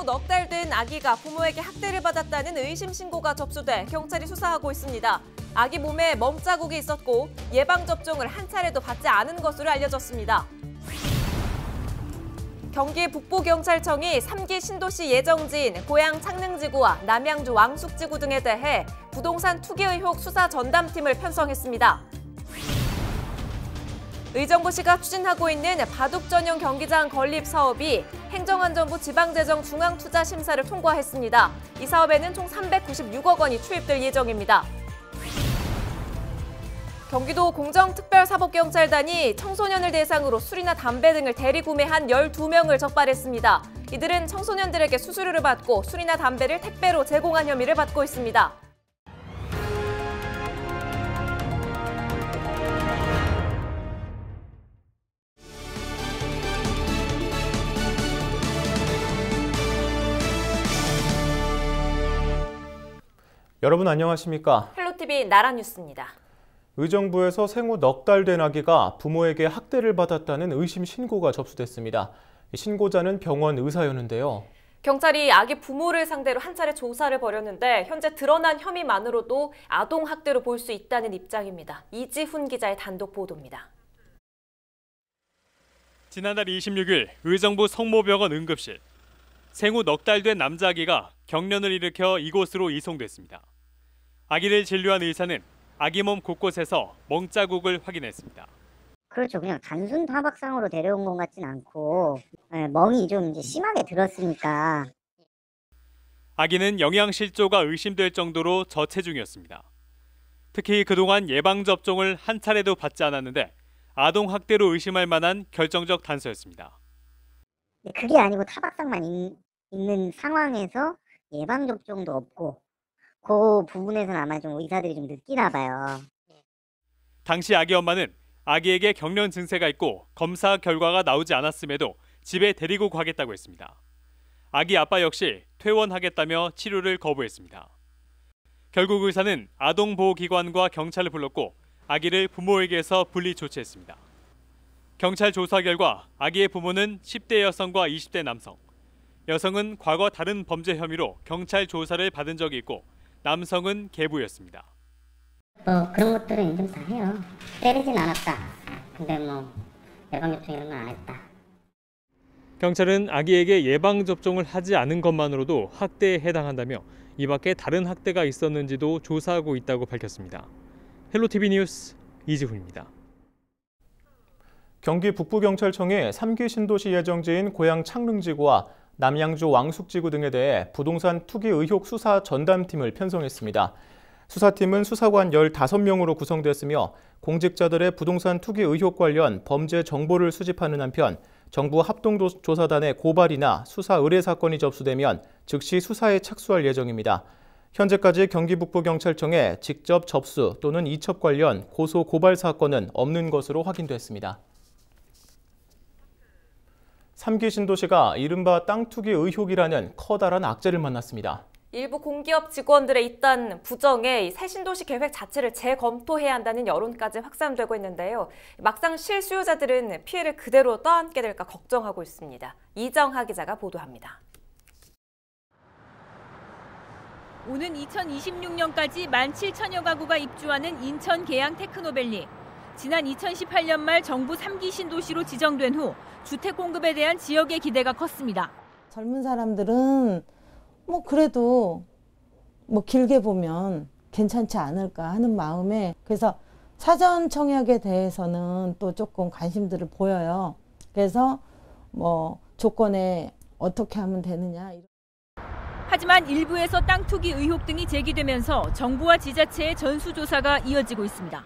넉 달 된 아기가 부모에게 학대를 받았다는 의심 신고가 접수돼 경찰이 수사하고 있습니다. 아기 몸에 멍자국이 있었고 예방접종을 한 차례도 받지 않은 것으로 알려졌습니다. 경기 북부경찰청이 3기 신도시 예정지인 고양 창릉지구와 남양주 왕숙지구 등에 대해 부동산 투기 의혹 수사 전담팀을 편성했습니다. 의정부시가 추진하고 있는 바둑 전용 경기장 건립 사업이 행정안전부 지방재정중앙투자심사를 통과했습니다. 이 사업에는 총 396억 원이 투입될 예정입니다. 경기도 공정특별사법경찰단이 청소년을 대상으로 술이나 담배 등을 대리구매한 12명을 적발했습니다. 이들은 청소년들에게 수수료를 받고 술이나 담배를 택배로 제공한 혐의를 받고 있습니다. 여러분 안녕하십니까? 헬로티비 나라뉴스입니다. 의정부에서 생후 넉 달 된 아기가 부모에게 학대를 받았다는 의심 신고가 접수됐습니다. 신고자는 병원 의사였는데요. 경찰이 아기 부모를 상대로 한 차례 조사를 벌였는데 현재 드러난 혐의만으로도 아동 학대로 볼 수 있다는 입장입니다. 이지훈 기자의 단독 보도입니다. 지난달 26일 의정부 성모병원 응급실. 생후 넉 달 된 남자 아기가 경련을 일으켜 이곳으로 이송됐습니다. 아기를 진료한 의사는 아기 몸 곳곳에서 멍자국을 확인했습니다. 그렇죠. 그냥 단순 타박상으로 데려온 것 같진 않고 멍이 좀 이제 심하게 들었으니까. 아기는 영양실조가 의심될 정도로 저체중이었습니다. 특히 그동안 예방접종을 한 차례도 받지 않았는데 아동학대로 의심할 만한 결정적 단서였습니다. 그게 아니고 타박상만 있는 상황에서 예방접종도 없고 그 부분에서는 아마 좀 의사들이 좀 느끼나 봐요. 당시 아기 엄마는 아기에게 경련 증세가 있고 검사 결과가 나오지 않았음에도 집에 데리고 가겠다고 했습니다. 아기 아빠 역시 퇴원하겠다며 치료를 거부했습니다. 결국 의사는 아동보호기관과 경찰을 불렀고 아기를 부모에게서 분리 조치했습니다. 경찰 조사 결과 아기의 부모는 10대 여성과 20대 남성. 여성은 과거 다른 범죄 혐의로 경찰 조사를 받은 적이 있고 남성은 계부였습니다. 그런 것들은 인정 다 해요. 때리진 않았다. 근데 예방접종 이런 건 안 했다. 경찰은 아기에게 예방접종을 하지 않은 것만으로도 학대에 해당한다며 이 밖에 다른 학대가 있었는지도 조사하고 있다고 밝혔습니다. 헬로티비 뉴스 이지훈입니다. 경기 북부경찰청이 3기 신도시 예정지인 고양 창릉지구와 남양주 왕숙지구 등에 대해 부동산 투기 의혹 수사 전담팀을 편성했습니다. 수사팀은 수사관 15명으로 구성됐으며 공직자들의 부동산 투기 의혹 관련 범죄 정보를 수집하는 한편 정부 합동조사단의 고발이나 수사 의뢰 사건이 접수되면 즉시 수사에 착수할 예정입니다. 현재까지 경기 북부경찰청에 직접 접수 또는 이첩 관련 고소 고발 사건은 없는 것으로 확인됐습니다. 3기 신도시가 이른바 땅 투기 의혹이라는 커다란 악재를 만났습니다. 일부 공기업 직원들의 잇단 부정에 새 신도시 계획 자체를 재검토해야 한다는 여론까지 확산되고 있는데요. 막상 실수요자들은 피해를 그대로 떠안게 될까 걱정하고 있습니다. 이정하 기자가 보도합니다. 오는 2026년까지 17,000여 가구가 입주하는 인천 계양 테크노밸리. 지난 2018년 말 정부 3기 신도시로 지정된 후 주택 공급에 대한 지역의 기대가 컸습니다. 젊은 사람들은 그래도 길게 보면 괜찮지 않을까 하는 마음에 그래서 사전 청약에 대해서는 또 조금 관심들을 보여요. 그래서 조건에 어떻게 하면 되느냐. 하지만 일부에서 땅 투기 의혹 등이 제기되면서 정부와 지자체의 전수조사가 이어지고 있습니다.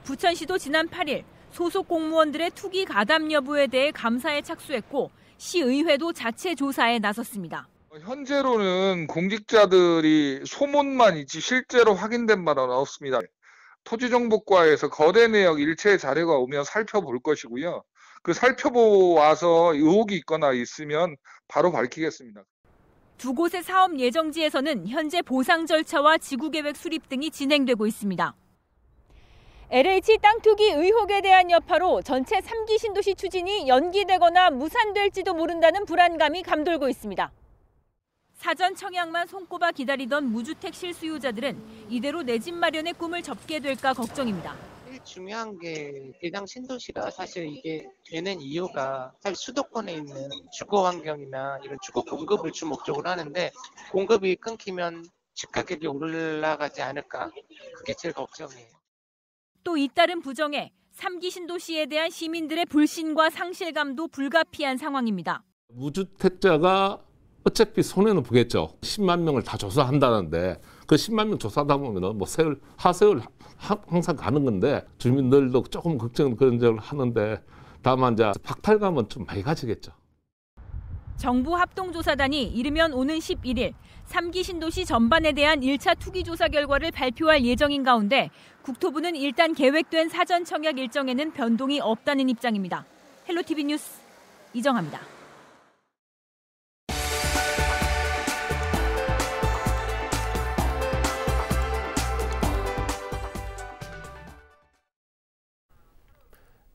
부천시도 지난 8일 소속 공무원들의 투기 가담 여부에 대해 감사에 착수했고 시의회도 자체 조사에 나섰습니다. 현재로는 공직자들이 소문만 있지 실제로 확인된 바는 없습니다. 토지정보과에서 거래 내역 일체 자료가 오면 살펴볼 것이고요. 그 살펴보고 와서 의혹이 있거나 있으면 바로 밝히겠습니다. 두 곳의 사업 예정지에서는 현재 보상 절차와 지구계획 수립 등이 진행되고 있습니다. LH 땅 투기 의혹에 대한 여파로 전체 3기 신도시 추진이 연기되거나 무산될지도 모른다는 불안감이 감돌고 있습니다. 사전 청약만 손꼽아 기다리던 무주택 실수요자들은 이대로 내 집 마련의 꿈을 접게 될까 걱정입니다. 제일 중요한 게 대장 신도시가 사실 이게 되는 이유가 사실 수도권에 있는 주거 환경이나 이런 주거 공급을 주 목적으로 하는데 공급이 끊기면 집가격이 올라가지 않을까, 그게 제일 걱정이에요. 또 잇따른 부정에 3기 신도시에 대한 시민들의 불신과 상실감도 불가피한 상황입니다. 무주택자가 어차피 손해는 보겠죠. 10만 명을 다 조사한다는데 그 10만 명 조사하다 보면 뭐 하세월 항상 가는 건데 주민들도 조금 걱정 그런 점을 하는데 다만 이제 박탈감은 좀 많이 가지겠죠. 정부 합동조사단이 이르면 오는 11일 3기 신도시 전반에 대한 1차 투기조사 결과를 발표할 예정인 가운데 국토부는 일단 계획된 사전 청약 일정에는 변동이 없다는 입장입니다. 헬로티비 뉴스 이정아입니다.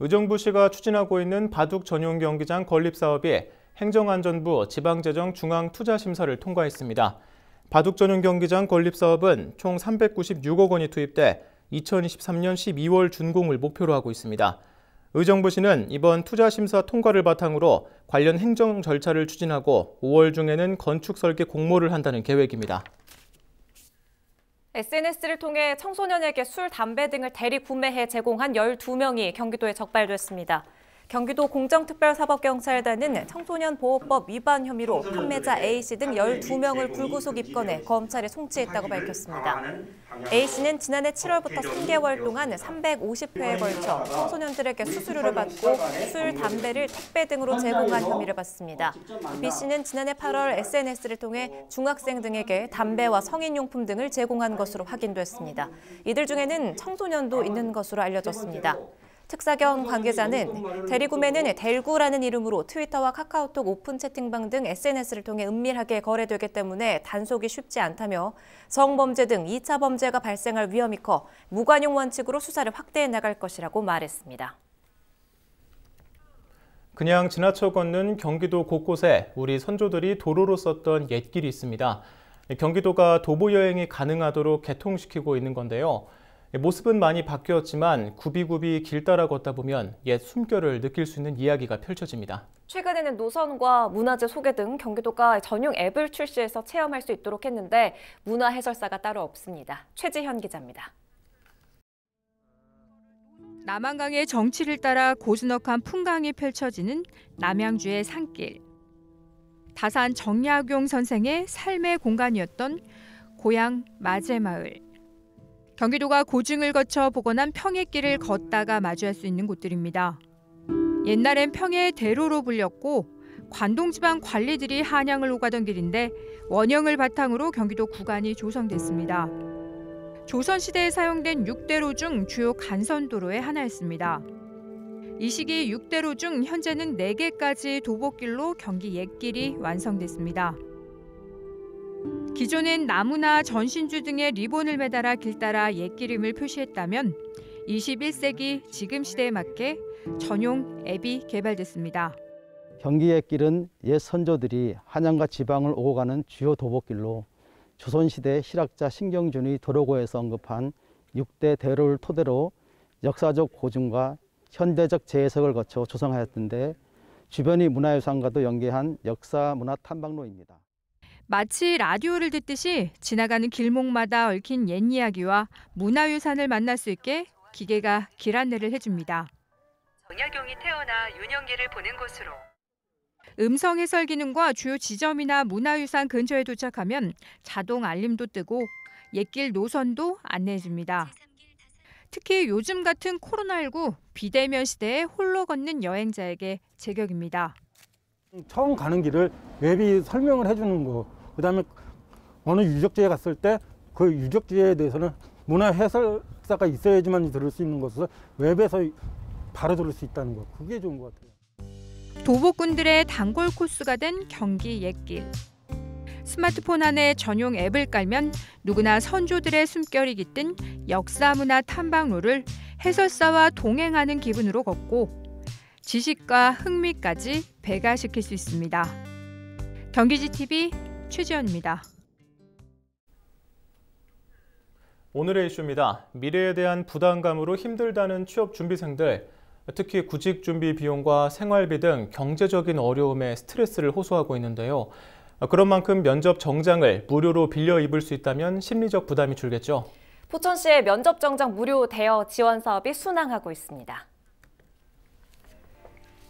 의정부시가 추진하고 있는 바둑 전용 경기장 건립 사업이 행정안전부 지방재정 중앙투자심사를 통과했습니다. 바둑 전용 경기장 건립 사업은 총 396억 원이 투입돼 2023년 12월 준공을 목표로 하고 있습니다. 의정부시는 이번 투자심사 통과를 바탕으로 관련 행정 절차를 추진하고 5월 중에는 건축 설계 공모를 한다는 계획입니다. SNS를 통해 청소년에게 술, 담배 등을 대리 구매해 제공한 12명이 경기도에 적발됐습니다. 경기도 공정특별사법경찰단은 청소년보호법 위반 혐의로 판매자 A씨 등 12명을 불구속 입건해 검찰에 송치했다고 밝혔습니다. A씨는 지난해 7월부터 3개월 동안 350회에 걸쳐 청소년들에게 수수료를 받고 술, 담배를 택배 등으로 제공한 혐의를 받습니다. B씨는 지난해 8월 SNS를 통해 중학생 등에게 담배와 성인용품 등을 제공한 것으로 확인됐습니다. 이들 중에는 청소년도 있는 것으로 알려졌습니다. 특사경 관계자는 대리구매는 델구라는 이름으로 트위터와 카카오톡 오픈 채팅방 등 SNS를 통해 은밀하게 거래되기 때문에 단속이 쉽지 않다며 성범죄 등 2차 범죄가 발생할 위험이 커 무관용 원칙으로 수사를 확대해 나갈 것이라고 말했습니다. 그냥 지나쳐 걷는 경기도 곳곳에 우리 선조들이 도로로 썼던 옛길이 있습니다. 경기도가 도보 여행이 가능하도록 개통시키고 있는 건데요. 모습은 많이 바뀌었지만 굽이굽이 길 따라 걷다 보면 옛 숨결을 느낄 수 있는 이야기가 펼쳐집니다. 최근에는 노선과 문화재 소개 등 경기도가 전용 앱을 출시해서 체험할 수 있도록 했는데 문화 해설사가 따로 없습니다. 최지현 기자입니다. 남한강의 정치를 따라 고즈넉한 풍광이 펼쳐지는 남양주의 산길. 다산 정약용 선생의 삶의 공간이었던 고향 마제마을. 경기도가 고증을 거쳐 복원한 평해길을 걷다가 마주할 수 있는 곳들입니다. 옛날엔 평해의 대로로 불렸고 관동지방 관리들이 한양을 오가던 길인데 원형을 바탕으로 경기도 구간이 조성됐습니다. 조선시대에 사용된 6대로 중 주요 간선도로의 하나였습니다. 이 시기 6대로 중 현재는 4개까지 도보길로 경기 옛길이 완성됐습니다. 기존엔 나무나 전신주 등의 리본을 매달아 길 따라 옛길임을 표시했다면 21세기 지금 시대에 맞게 전용 앱이 개발됐습니다. 경기 옛길은 옛 선조들이 한양과 지방을 오고 가는 주요 도보길로 조선시대 실학자 신경준이 도로고에서 언급한 6대 대로를 토대로 역사적 고증과 현대적 재해석을 거쳐 조성하였던데 주변이 문화유산과도 연계한 역사 문화 탐방로입니다. 마치 라디오를 듣듯이 지나가는 길목마다 얽힌 옛 이야기와 문화유산을 만날 수 있게 기계가 길 안내를 해줍니다. 정약용이 태어나 윤영계를 보는 곳으로. 음성 해설 기능과 주요 지점이나 문화유산 근처에 도착하면 자동 알림도 뜨고 옛길 노선도 안내해줍니다. 특히 요즘 같은 코로나19 비대면 시대에 홀로 걷는 여행자에게 제격입니다. 처음 가는 길을 웹이 설명을 해주는 거, 그다음에 어느 유적지에 갔을 때 그 유적지에 대해서는 문화 해설사가 있어야지만 들을 수 있는 것을 웹에서 바로 들을 수 있다는 거, 그게 좋은 것 같아요. 도보꾼들의 단골 코스가 된 경기 옛길. 스마트폰 안에 전용 앱을 깔면 누구나 선조들의 숨결이 깃든 역사문화 탐방로를 해설사와 동행하는 기분으로 걷고 지식과 흥미까지 배가시킬 수 있습니다. 경기지TV 최지연입니다. 오늘의 이슈입니다. 미래에 대한 부담감으로 힘들다는 취업 준비생들, 특히 구직 준비 비용과 생활비 등 경제적인 어려움에 스트레스를 호소하고 있는데요. 그런 만큼 면접 정장을 무료로 빌려 입을 수 있다면 심리적 부담이 줄겠죠. 포천시의 면접 정장 무료 대여 지원 사업이 순항하고 있습니다.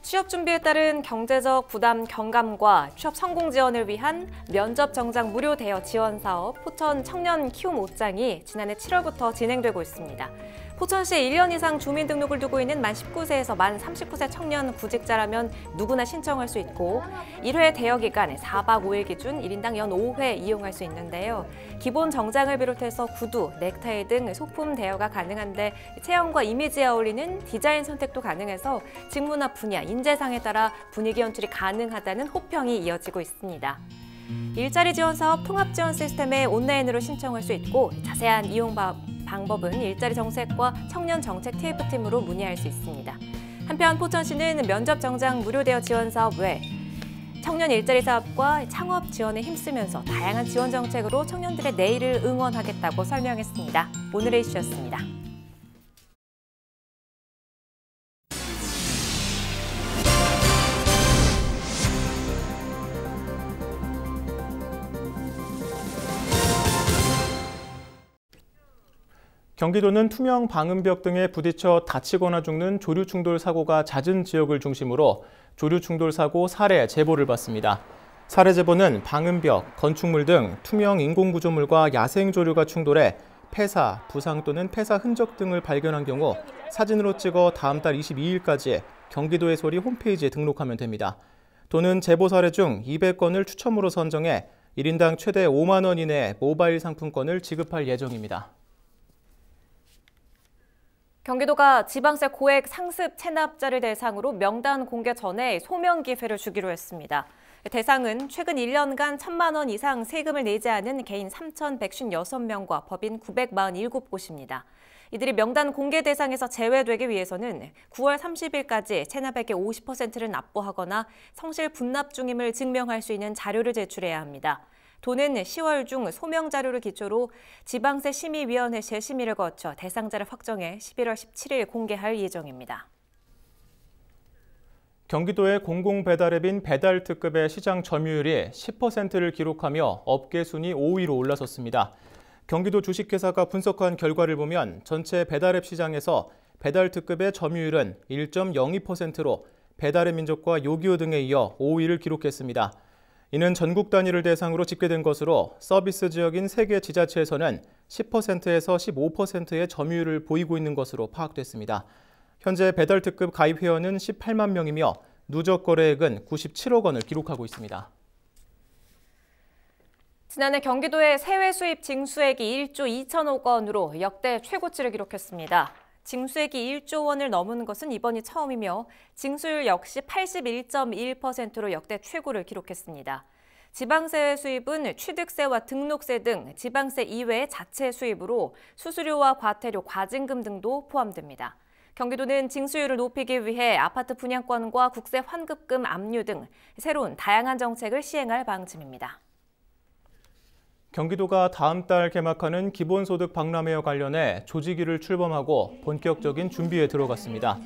취업 준비에 따른 경제적 부담 경감과 취업 성공 지원을 위한 면접 정장 무료 대여 지원 사업 포천 청년 키움 옷장이 지난해 7월부터 진행되고 있습니다. 포천시에 1년 이상 주민등록을 두고 있는 만 19세에서 만 39세 청년 구직자라면 누구나 신청할 수 있고 1회 대여 기간 4박 5일 기준 1인당 연 5회 이용할 수 있는데요. 기본 정장을 비롯해서 구두, 넥타이 등 소품 대여가 가능한데 체형과 이미지에 어울리는 디자인 선택도 가능해서 직무나 분야, 인재상에 따라 분위기 연출이 가능하다는 호평이 이어지고 있습니다. 일자리 지원 사업 통합 지원 시스템에 온라인으로 신청할 수 있고 자세한 이용 방법은 일자리 정책과 청년 정책 TF팀으로 문의할 수 있습니다. 한편 포천시는 면접 정장 무료 대여 지원 사업 외 청년 일자리 사업과 창업 지원에 힘쓰면서 다양한 지원 정책으로 청년들의 내일을 응원하겠다고 설명했습니다. 오늘의 이슈였습니다. 경기도는 투명 방음벽 등에 부딪혀 다치거나 죽는 조류 충돌 사고가 잦은 지역을 중심으로 조류 충돌 사고 사례 제보를 받습니다. 사례 제보는 방음벽, 건축물 등 투명 인공 구조물과 야생 조류가 충돌해 폐사, 부상 또는 폐사 흔적 등을 발견한 경우 사진으로 찍어 다음 달 22일까지 경기도 해설이 홈페이지에 등록하면 됩니다. 도는 제보 사례 중 200건을 추첨으로 선정해 1인당 최대 5만 원 이내 모바일 상품권을 지급할 예정입니다. 경기도가 지방세 고액 상습 체납자를 대상으로 명단 공개 전에 소명 기회를 주기로 했습니다. 대상은 최근 1년간 1,000만 원 이상 세금을 내지 않은 개인 3,156명과 법인 947곳입니다. 이들이 명단 공개 대상에서 제외되기 위해서는 9월 30일까지 체납액의 50%를 납부하거나 성실 분납 중임을 증명할 수 있는 자료를 제출해야 합니다. 도는 10월 중 소명 자료를 기초로 지방세 심의위원회 재심의를 거쳐 대상자를 확정해 11월 17일 공개할 예정입니다. 경기도의 공공배달앱인 배달특급의 시장 점유율이 10%를 기록하며 업계 순위 5위로 올라섰습니다. 경기도 주식회사가 분석한 결과를 보면 전체 배달앱 시장에서 배달특급의 점유율은 1.02%로 배달의 민족과 요기요 등에 이어 5위를 기록했습니다. 이는 전국 단위를 대상으로 집계된 것으로 서비스 지역인 3개 지자체에서는 10%에서 15%의 점유율을 보이고 있는 것으로 파악됐습니다. 현재 배달특급 가입 회원은 18만 명이며 누적 거래액은 97억 원을 기록하고 있습니다. 지난해 경기도의 세외 수입 징수액이 1조 2천억 원으로 역대 최고치를 기록했습니다. 징수액이 1조 원을 넘은 것은 이번이 처음이며 징수율 역시 81.1%로 역대 최고를 기록했습니다. 지방세 수입은 취득세와 등록세 등 지방세 이외의 자체 수입으로 수수료와 과태료, 과징금 등도 포함됩니다. 경기도는 징수율을 높이기 위해 아파트 분양권과 국세 환급금 압류 등 새로운 다양한 정책을 시행할 방침입니다. 경기도가 다음 달 개막하는 기본소득 박람회와 관련해 조직위를 출범하고 본격적인 준비에 들어갔습니다.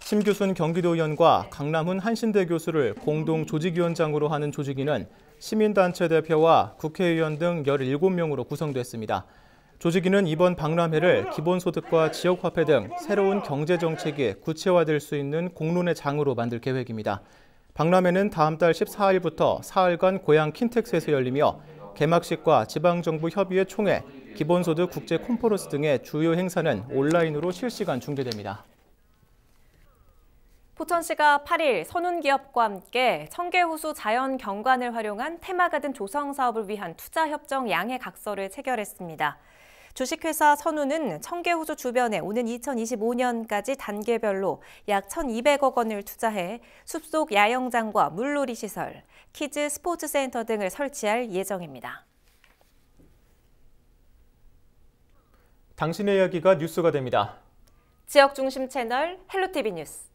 심규순 경기도의원과 강남훈 한신대 교수를 공동 조직위원장으로 하는 조직위는 시민단체 대표와 국회의원 등 17명으로 구성됐습니다. 조직위는 이번 박람회를 기본소득과 지역화폐 등 새로운 경제정책이 구체화될 수 있는 공론의 장으로 만들 계획입니다. 박람회는 다음 달 14일부터 사흘간 고양 킨텍스에서 열리며 개막식과 지방정부 협의회 총회, 기본소득 국제 콘퍼런스 등의 주요 행사는 온라인으로 실시간 중계됩니다. 포천시가 8일 선운기업과 함께 청계호수 자연 경관을 활용한 테마가든 조성 사업을 위한 투자협정 양해각서를 체결했습니다. 주식회사 선운은 청계호수 주변에 오는 2025년까지 단계별로 약 1,200억 원을 투자해 숲속 야영장과 물놀이 시설, 키즈 스포츠 센터 등을 설치할 예정입니다. 당신의 이야기가 뉴스가 됩니다. 지역 중심 채널 헬로티비 뉴스.